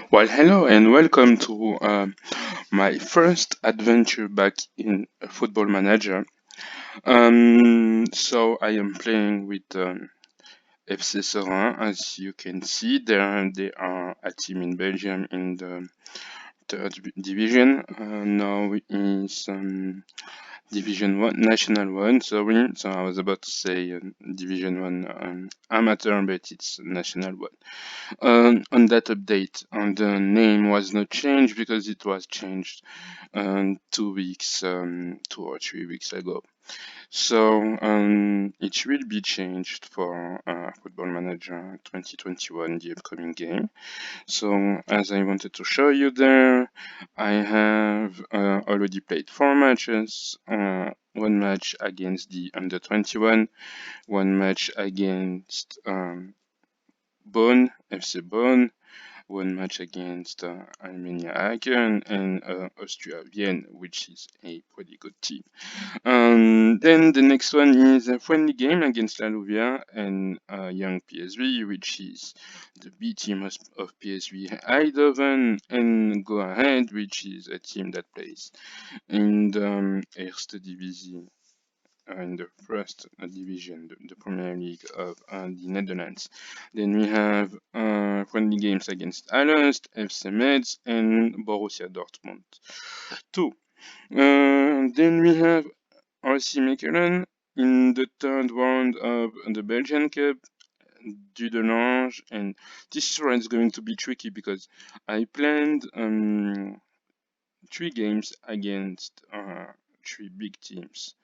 Well, hello and welcome to my first adventure back in Football Manager. So I am playing with FC Seraing. As you can see, there they are a team in Belgium in the division. Now is Division One, National One. Sorry, so I was about to say Division One amateur, but it's National One. On that update, the name was not changed because it was changed 2 weeks, 2 or 3 weeks ago. So it will be changed for Football Manager 2021, the upcoming game. So as I wanted to show you there, I have already played 4 matches. One match against the under 21, one match against Bonn, FC Bonn, one match against Armenia Aachen and Austria Vienna, which is a pretty good team. Then the next one is a friendly game against La Louvière and Young PSV, which is the B team of PSV Eindhoven, and Go Ahead, which is a team that plays in the Eerste Divisie in the first division, the Premier League of the Netherlands. Then we have friendly games against Alost, FC Metz, and Borussia Dortmund 2. Then we have RFC Mechelen in the third round of the Belgian Cup, du de Lange, and this is where it's going to be tricky because I planned 3 games against 3 big teams,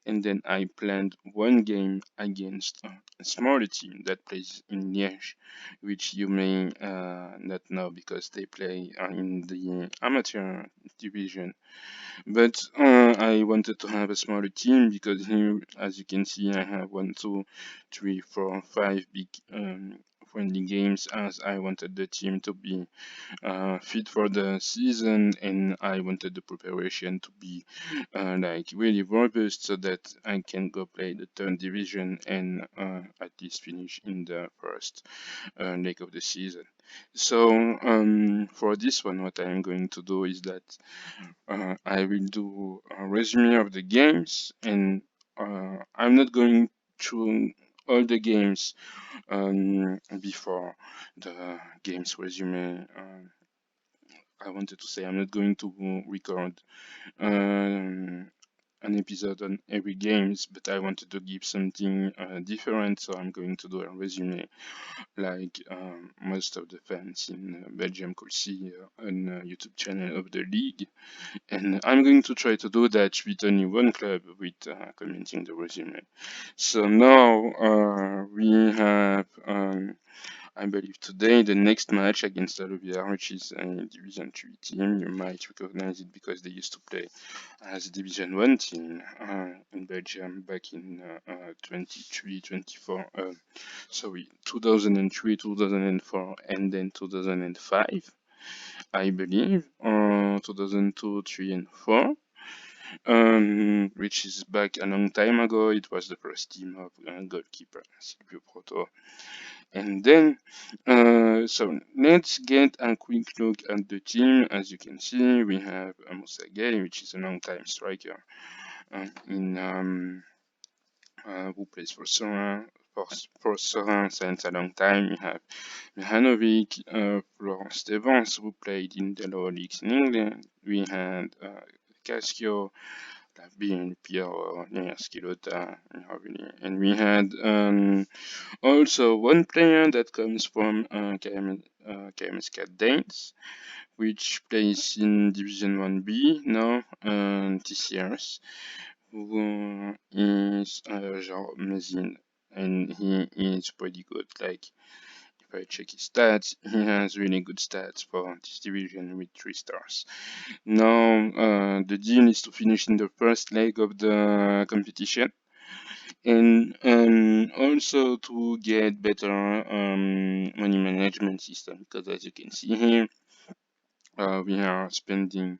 and then I planned one game against a smaller team that plays in Liège, which you may not know because they play in the amateur division. But I wanted to have a smaller team because here, as you can see, I have 1, 2, 3, 4, 5 big friendly games, as I wanted the team to be fit for the season, and I wanted the preparation to be like really robust so that I can go play the third division and at least finish in the first leg of the season. So for this one, what I'm going to do is that I will do a resume of the games, and I'm not going through all the games before the games resume. I wanted to say I'm not going to record an episode on every games, but I wanted to give something different, so I'm going to do a resume like most of the fans in Belgium could see on YouTube channel of the league, and I'm going to try to do that with only one club with commenting the resume. So now we have I believe today the next match against La Louvière, which is a Division 3 team. You might recognize it because they used to play as a Division 1 team in Belgium back in 23, 24, sorry, 2003, 2004, and then 2005, I believe, 2002, 3, and 4. Which is back a long time ago. It was the first team of goalkeeper Silvio Proto. And then, so let's get a quick look at the team. As you can see, we have Moussa Gueye, which is a long-time striker who plays for Seraing. For Seraing since a long time. We have Mihanovic, Florent Stevens, who played in the lower leagues in England. We had Cascio, being Piero Skilota, and we had also one player that comes from KMS Cat Danes, which plays in Division 1B now, TCRs, who is Jean Mézine, and he is pretty good. Like, if I check his stats, he has really good stats for this division with 3 stars. Now, the deal is to finish in the first leg of the competition, and also to get better money management system, because as you can see here, we are spending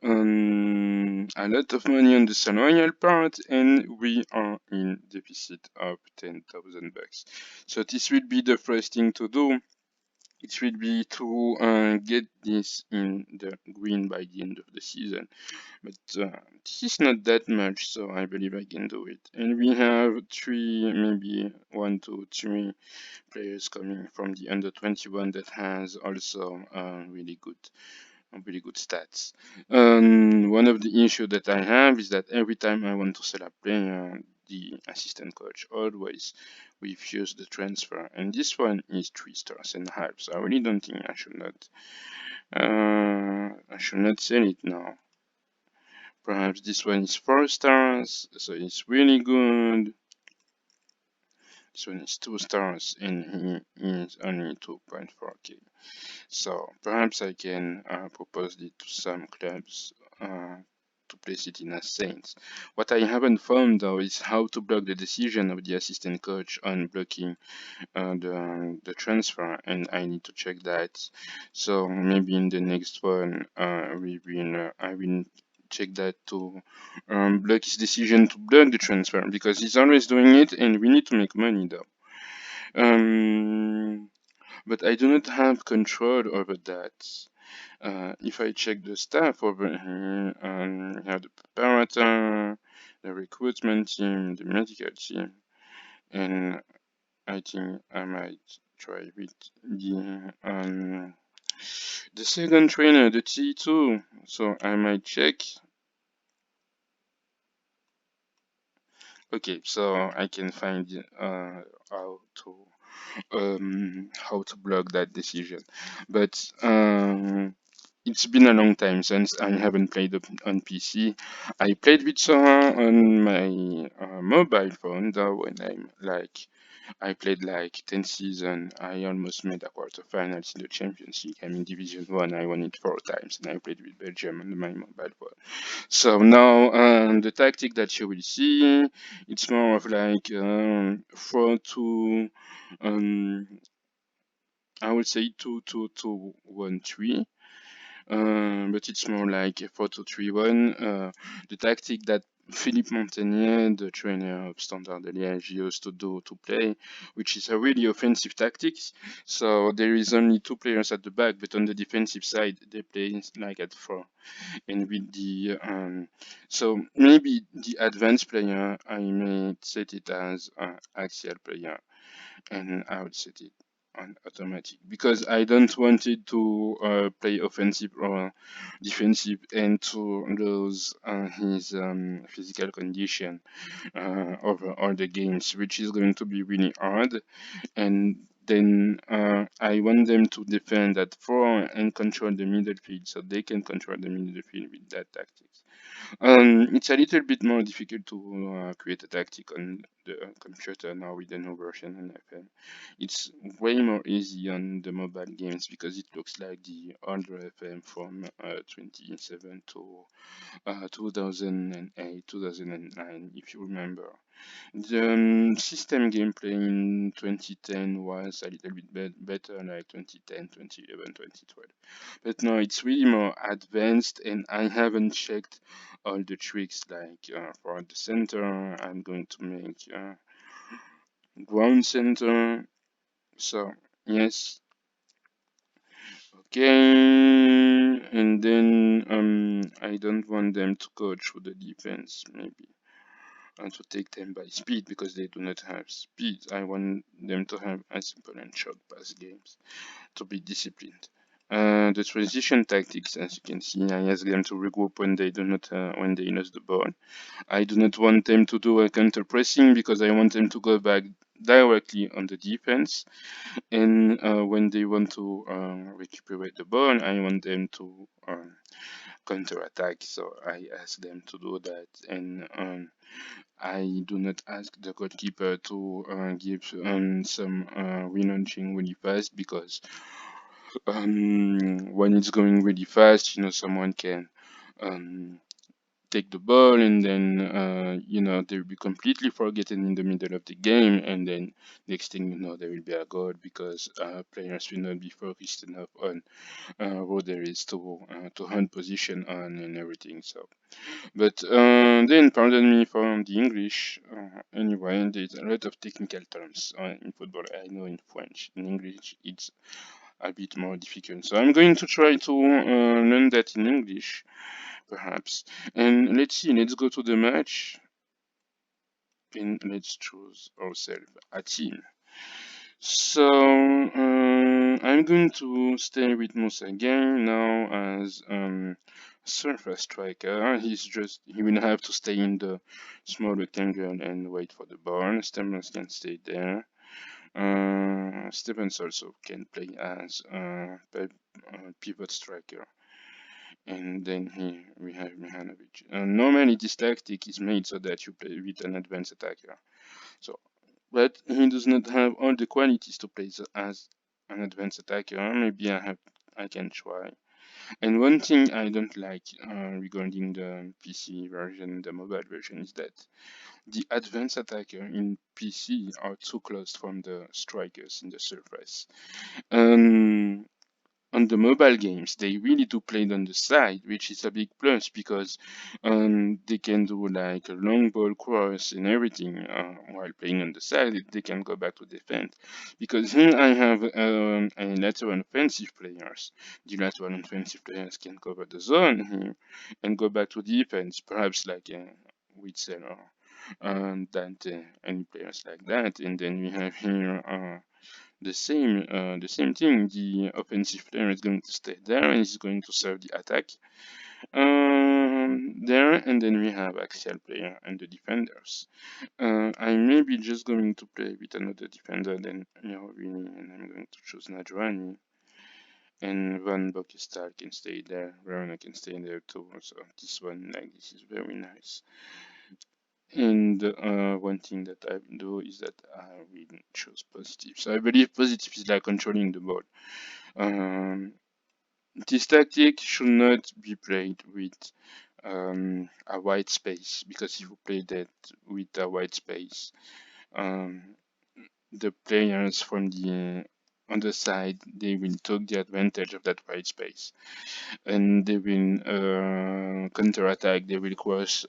a lot of money on the salarial part, and we are in deficit of 10,000 bucks. So this will be the first thing to do it will be to get this in the green by the end of the season. But this is not that much, so I believe I can do it. And we have three, maybe one, two, three players coming from the under 21 that has also really good stats. One of the issues that I have is that every time I want to sell a player, the assistant coach always refuse the transfer, and this one is 3 stars and a half. So I really don't think I should not sell it now. Perhaps this one is 4 stars, so it's really good. This one is 2 stars, and he is only 2.4k. So perhaps I can propose it to some clubs to place it in as Saints. What I haven't found though is how to block the decision of the assistant coach on blocking the transfer, and I need to check that. So maybe in the next one, I will check that to block his decision to block the transfer, because he's always doing it, and we need to make money though. But I do not have control over that. If I check the staff over here, we have the preparator, the recruitment team, the medical team, and I think I might try with the second trainer, the T2. So I might check. Okay, so I can find how to block that decision, but it's been a long time since I haven't played on PC. I played with Sora on my mobile phone, though, when I played like 10 seasons. I almost made a quarterfinals in the championship. I'm in Division 1. I won it 4 times, and I played with Belgium on my mobile phone. So now the tactic that you will see, it's more of like 4-2, um, I would say 2-2-2-1-3. But it's more like a 4-2-3-1. The tactic that Philippe Montagnier, the trainer of Standard Liège, used to play, which is a really offensive tactics. So there is only 2 players at the back, but on the defensive side, they play like at 4. And with the so maybe the advanced player, I may set it as axial player, and I would set it on automatic, because I don't want it to play offensive or defensive and to lose his physical condition over all the games, which is going to be really hard. And then I want them to defend at 4 and control the middle field, so they can control the middle field with that tactics. It's a little bit more difficult to create a tactic on the computer now with the new version on FM. It's way more easy on the mobile games because it looks like the older FM from 27 to 2008, 2009, if you remember. The system gameplay in 2010 was a little bit better, like 2010, 2011, 2012. But now it's really more advanced, and I haven't checked all the tricks. Like for the center, I'm going to make ground center. So, yes. Okay. And then I don't want them to go through the defense, maybe, and to take them by speed because they do not have speed. I want them to have a simple and short pass games, to be disciplined. The transition tactics, as you can see, I ask them to regroup when they do not when they lose the ball. I do not want them to do a counter pressing because I want them to go back directly on the defense. And when they want to recuperate the ball, I want them to counter attack. So I ask them to do that, and I do not ask the goalkeeper to give some relaunching really fast, because when it's going really fast, someone can um, take the ball, and then they'll be completely forgotten in the middle of the game, and then next thing you know, there will be a goal because players will not be focused enough on who there is to hand position on and everything. So, but then pardon me for the English. Anyway, there's a lot of technical terms in football. I know in French. In English, it's a bit more difficult. So I'm going to try to learn that in English, perhaps. And let's see, let's go to the match and let's choose ourselves a team. So I'm going to stay with Musa again now as surface striker. He will have to stay in the small rectangle and wait for the ball. Stevens can stay there. Stevens also can play as pivot striker. And then here we have Mihanovic. Normally this tactic is made so that you play with an advanced attacker. So, but he does not have all the qualities to play as an advanced attacker. Maybe I can try. And one thing I don't like regarding the PC version, the mobile version, is that the advanced attacker in PC are too close from the strikers in the surface. On the mobile games, they really do play it on the side, which is a big plus because they can do like a long ball cross and everything while playing on the side. They can go back to defense because here I have a lateral offensive players. The lateral offensive players can cover the zone here and go back to defense, perhaps like Witzel or Dante, any players like that. And then we have here. The same thing. The offensive player is going to stay there and is going to serve the attack there, and then we have axial player and the defenders. I may be just going to play with another defender than Mirovini, and I'm going to choose Najrani. And Van Bokestal can stay there, Verona can stay there too. So this one, like this, is very nice. And one thing that I will do is that I will choose positive. So I believe positive is like controlling the ball. This tactic should not be played with a white space, because if you play that with a white space, the players from the other side, they will take the advantage of that white space, and they will counter-attack. They will cross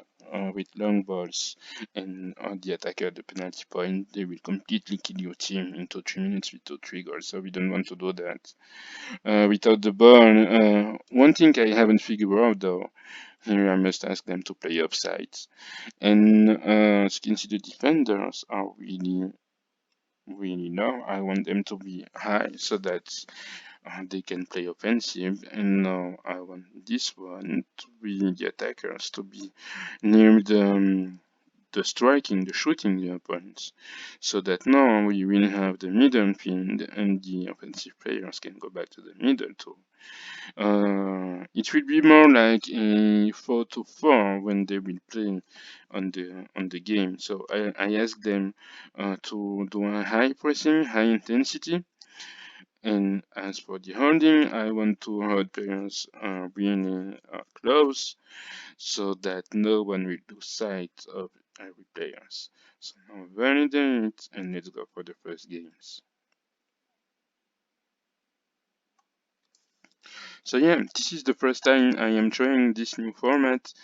with long balls, and on the attacker at the penalty point, they will completely kill your team in 2-3 minutes with 2-3 goals. So we don't want to do that. Without the ball, one thing I haven't figured out though, here I must ask them to play offsides. And as you can see, the defenders are really low. I want them to be high so that they can play offensive, and now I want this one to be the attackers to be near the striking, the shooting the opponents, so that now we will have the middle field and the offensive players can go back to the middle too. It will be more like a 4-4 when they will play on the game. So I ask them to do a high pressing, high intensity. And as for the holding, I want to hold players really close so that no one will lose sight of every players. So now validate and let's go for the first games. So yeah, this is the first time I am trying this new format.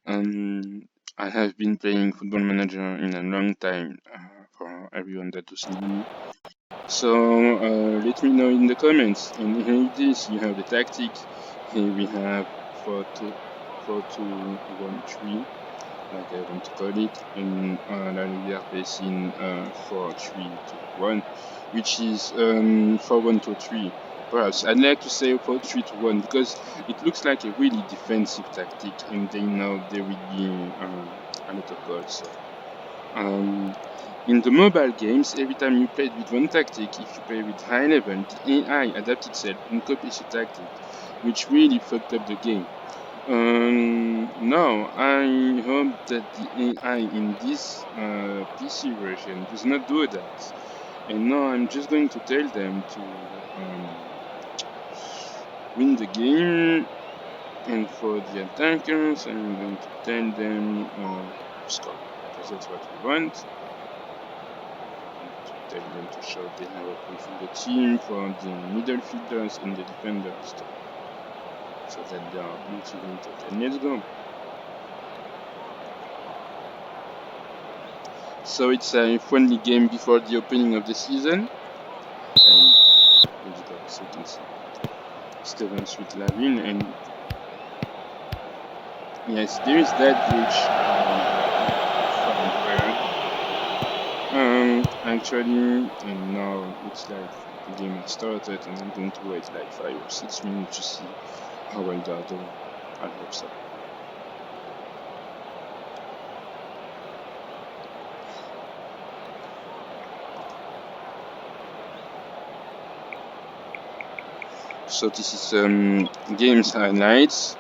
I have been playing Football Manager in a long time for everyone that does know. So let me know in the comments. And here it is, you have the tactic. Here we have 4-2-1-3, like I want to call it, and La Liga facing 4-3-2-1, which is 4-1-2-3. Perhaps I'd like to say 4-3-2-1 because it looks like a really defensive tactic, and they know there will be a lot of goals. So, in the mobile games, every time you played with one tactic, if you play with high level, the AI adapts itself and copies your tactic, which really fucked up the game. Now, I hope that the AI in this PC version does not do that. And now I'm just going to tell them to win the game. And for the attackers, I'm going to tell them score, because that's what we want. To tell them to show they have a fulfilled team for the middle fielders and the defenders too, so that they are motivated. And let's go. So it's a friendly game before the opening of the season, and let's go. So you can see Stevens with Lavin, and yes, there is that glitch actually, and now it's like the game has started, and I'm going to wait like 5 or 6 minutes to see how well do I do. I hope so. So this is game's highlights.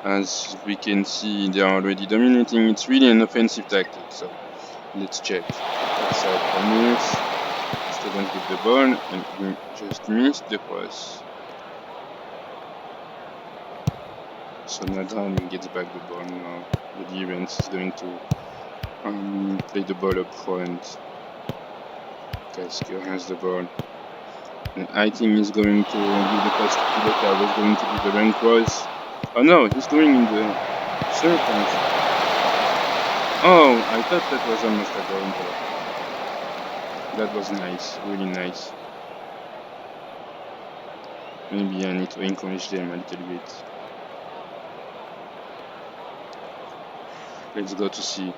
As we can see, they are already dominating. It's really an offensive tactic. So let's check. Outside corners, Stevens with the ball, and he just missed the cross. So Nadal gets back the ball now. The defense is going to play the ball up front. Kasker has the ball. And I think he's going to give the pass to Pilota. Was going to do the long cross. Oh no, he's going in the circle. Oh, I thought that was almost a goal goal. That was nice, really nice. Maybe I need to encourage them a little bit. Let's go to see.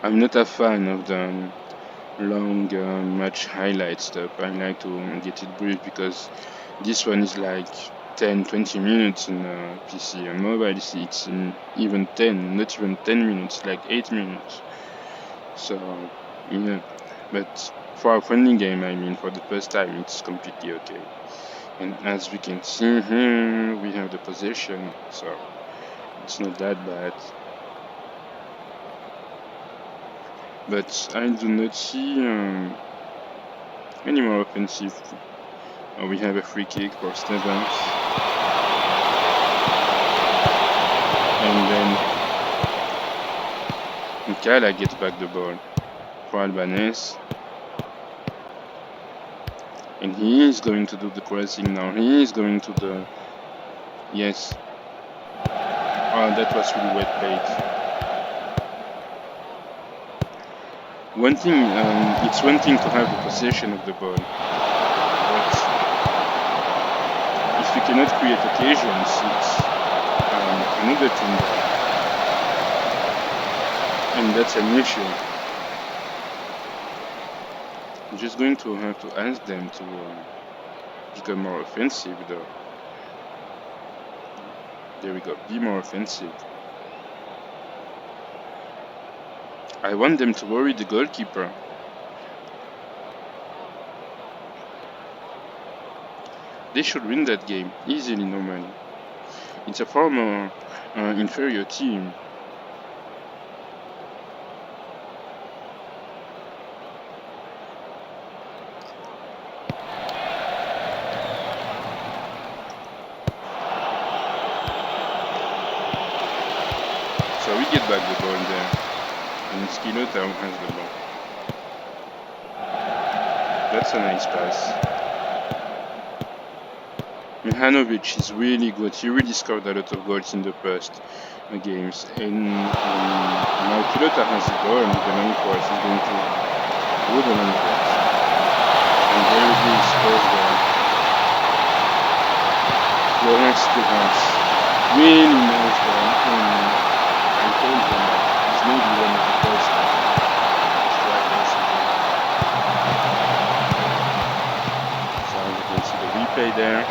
I'm not a fan of the long match highlight stuff. I like to get it brief because this one is like 10-20 minutes on PC. On mobile it's even 10, not even 10 minutes, like 8 minutes. So yeah, but for a friendly game, I mean, for the first time, it's completely okay. And as we can see here, we have the possession, so it's not that bad. But I do not see any more offensive. We have a free kick for Stevens. And then Mikala gets back the ball for Albanese. And he is going to do the crossing now. He is going to the... Yes. Oh, that was really well played. One thing, it's one thing to have the possession of the ball. But if you cannot create occasions, it's another thing. And that's an issue. I'm just going to have to ask them to become more offensive though. There we go, be more offensive. I want them to worry the goalkeeper. They should win that game, easily normally. It's a far more inferior team. So we get back the ball there. And Skilota has the ball. That's a nice pass. Mihanovic is really good. He really scored a lot of goals in the first games. And now Kilota has the ball and the long cross is going to do the long cross. And there it is, first goal. Florence Stevens. Really nice goal. I told them that he's maybe one of the best strikers. So you can see the replay there.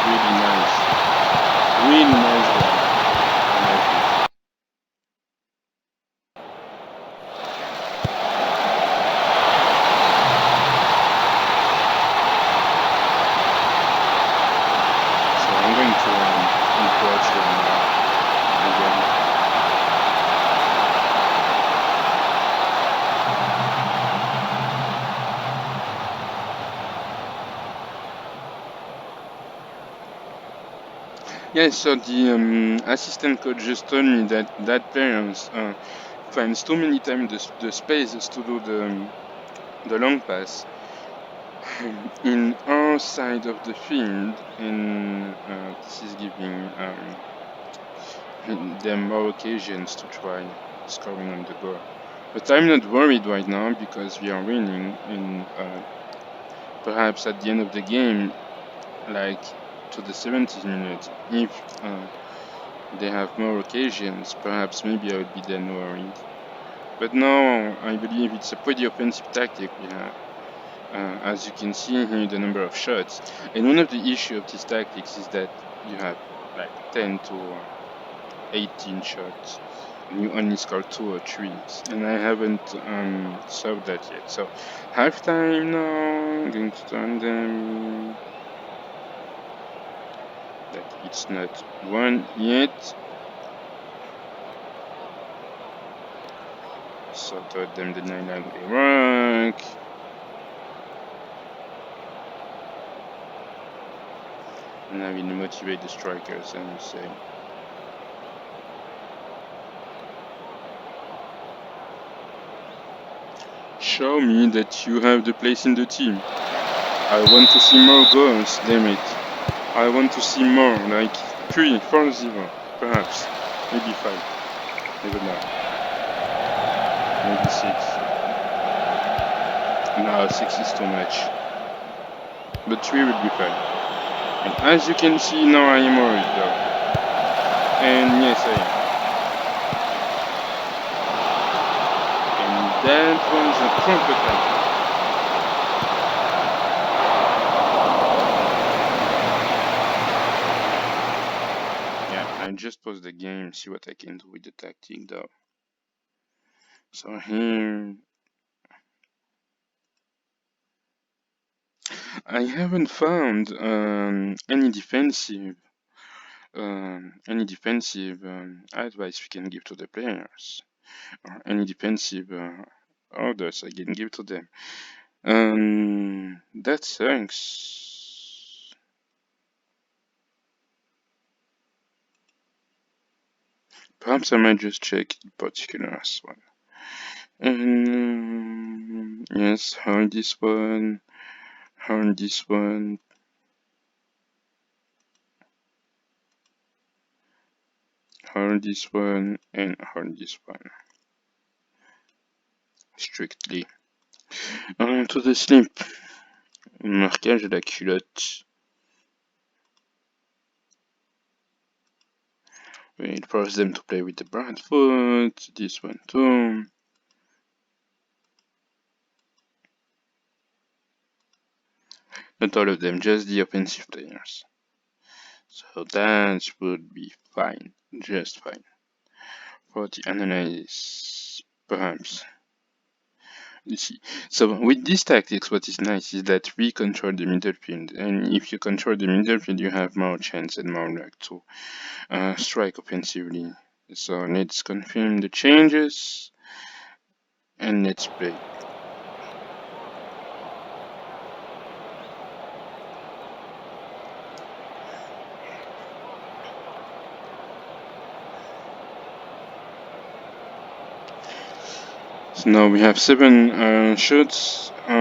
Really nice. Really nice one. I like it. So I'm going to import them again. Yeah, so the assistant coach just told me that parents finds too many times the spaces to do the long pass in our side of the field, and this is giving them more occasions to try scoring on the goal. But I'm not worried right now because we are winning, and perhaps at the end of the game, like to the 70th minute, if they have more occasions, perhaps maybe I would be then worried. But no, I believe it's a pretty offensive tactic we have. As you can see here, the number of shots. And one of the issues of these tactics is that you have like 10 to 18 shots, and you only score 2 or 3. And I haven't solved that yet. So, halftime now, I'm going to turn them. That it's not one yet. So, taught them the 9 angle work. And I will motivate the strikers and say, show me that you have the place in the team. I want to see more goals, damn it. I want to see more, like 3, 4, 0, perhaps. Maybe 5. Never know. Maybe 6. No, 6 is too much. But 3 will be fine. And as you can see, now I am worried though. And yes, I am. And that was a proper time. Yeah, I just pause the game, see what I can do with the tactic though. So here, I haven't found any defensive advice we can give to the players, or any defensive orders I can give to them. That sucks. Perhaps I might just check the particulars one. Yes, hold this one, hold this one. Hold this one and hold this one. Strictly. To the slip. Marquage de la culotte. It forces them to play with the broad foot. This one too. Not all of them, just the offensive players. So that would be fine. Just fine. For the analysis, perhaps. You see. So with these tactics, what is nice is that we control the middle field, and if you control the middle field, you have more chance and more luck to strike offensively. So let's confirm the changes and let's play. So now we have 7 shots. 4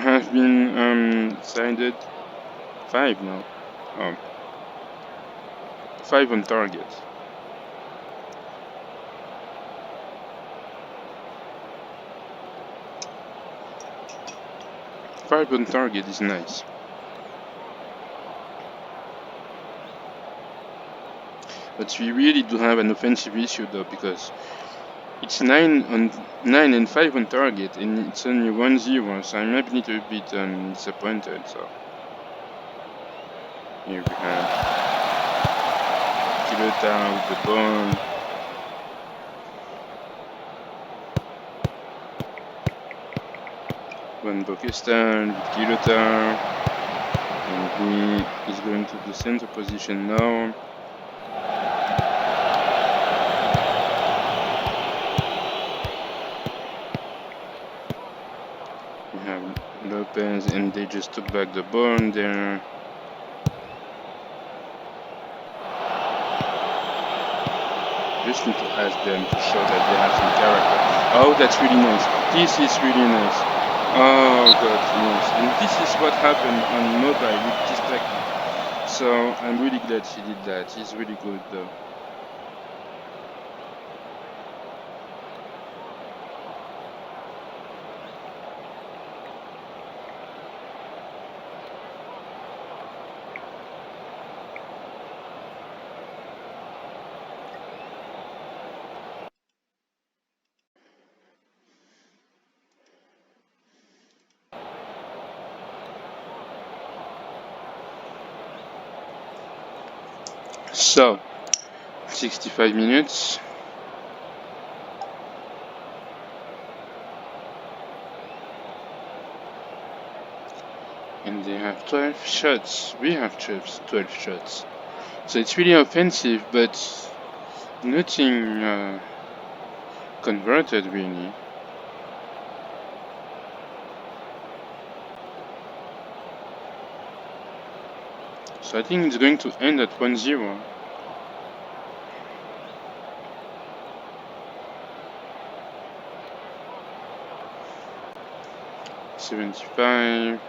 have been decided. 5 now. 5 on target. Five on target is nice. But we really do have an offensive issue though, because it's 9 and 5 on target, and it's only 1-0, so I'm a little bit disappointed. So here we have Kilota with the ball. Van Bokestan with Kilota, and he is going to the center position now. We have Lopez, and they just took back the ball there. Just need to ask them to show that they have some character. Oh, that's really nice. This is really nice. Oh god, yes. And this is what happened on mobile with this tactic. So I'm really glad he did that. He's really good though. So 65 minutes. And they have 12 shots. We have 12 shots. So it's really offensive, but nothing converted really. So I think it's going to end at 1-0. $75.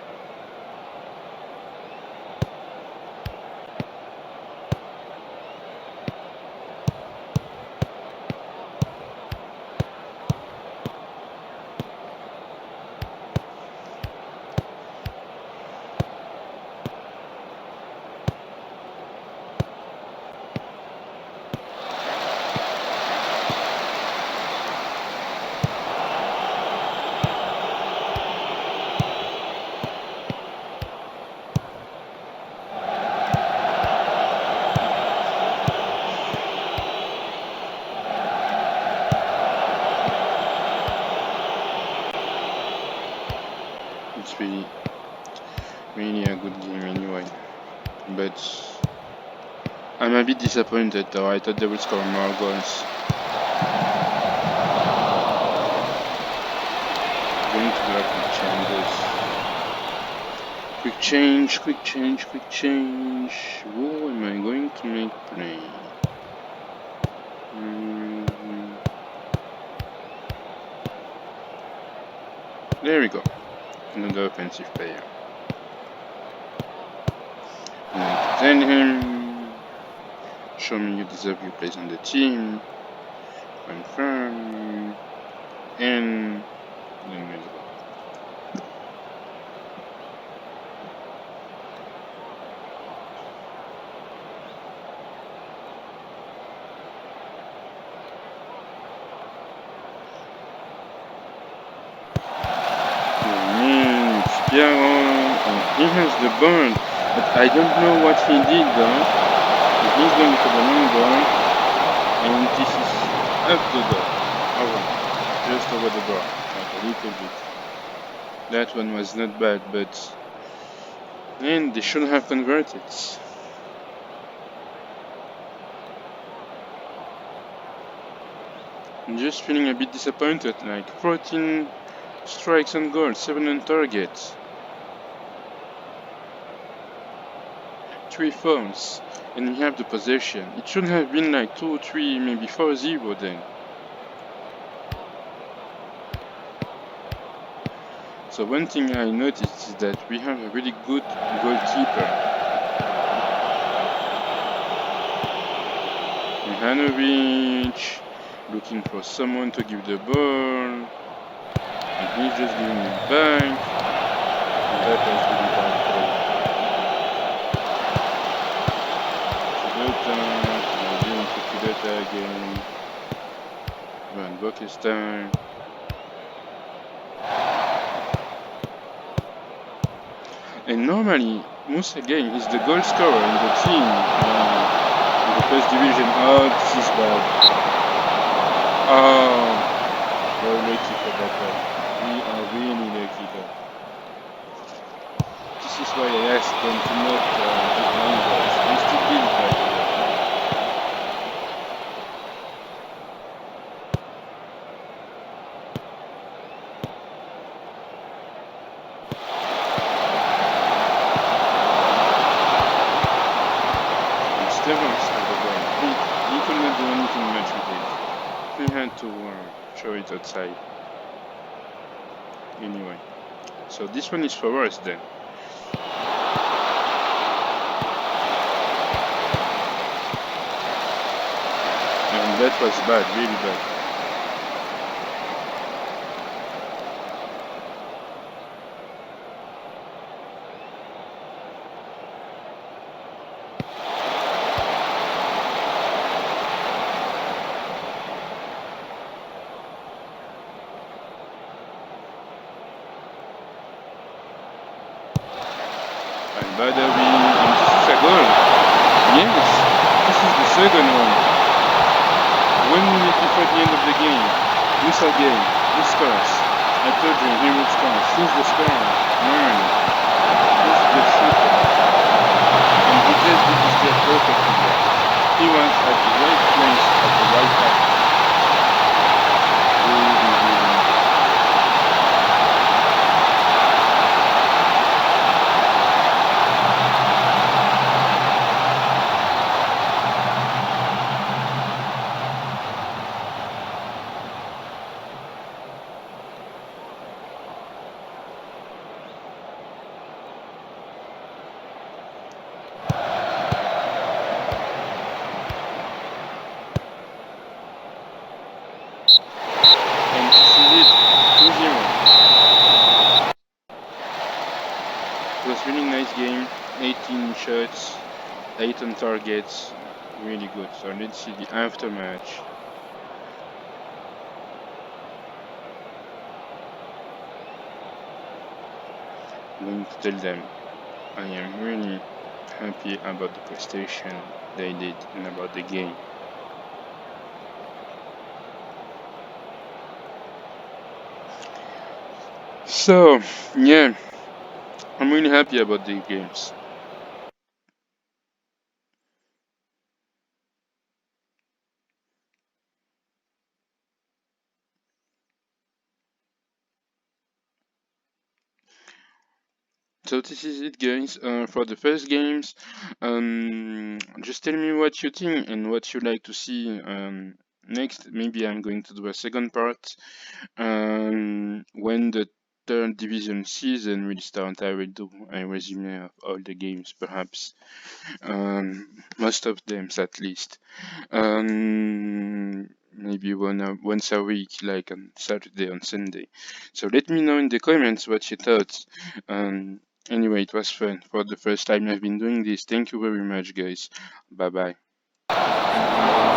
It's really a good game anyway. But I'm a bit disappointed though. I thought they would score more goals. Going to do a quick changes. Quick change. Who am I going to make play? There we go. Another offensive player. Then him. Show me you deserve your place on the team. Confirm. And then let's go. He has the ball, but I don't know what he did though. He's going for the long ball, and this is up the door. Just over the bar, like a little bit. That one was not bad, but and they should have converted. I'm just feeling a bit disappointed. Like 14 strikes on goal, 7 on target. 3 fouls, and we have the possession. It should have been like 2-3, maybe 4-0 then. So one thing I noticed is that we have a really good goalkeeper. Mihanovic looking for someone to give the ball, and he's just giving it back. And that was really bad play. Again. Van Bokestein. And normally, Moussa Gain is the goal scorer in the team in the first division. Oh, this is bad. Oh, we're lucky for that one. We are really lucky though. This is why I asked them to not do long balls. They still did it, by the way. He could not do anything much with it. He had to throw it outside. Anyway, so this one is for us then. And that was bad, really bad. Badawi, and this is a goal. Yes, this is 1 minute before the end of the game, Musa game, he scores. I told you he would score. Since the score, man, he's the shooter. And he just did his job perfectly. He was at the right place at the right time. Really, really. And this is it. 2-0. It was really nice game. 18 shots, 8 on targets. Really good. So let's see the aftermatch. I'm going to tell them I am really happy about the prestation they did and about the game. So, yeah, I'm really happy about the games. So this is it, guys, for the first games. Just tell me what you think and what you like to see next. Maybe I'm going to do a second part. When the third division season will start, I will do a resume of all the games, perhaps. Most of them, at least. Maybe once a week, like on Saturday, on Sunday. So let me know in the comments what you thought. Anyway, it was fun for the first time I've been doing this. Thank you very much, guys. Bye bye.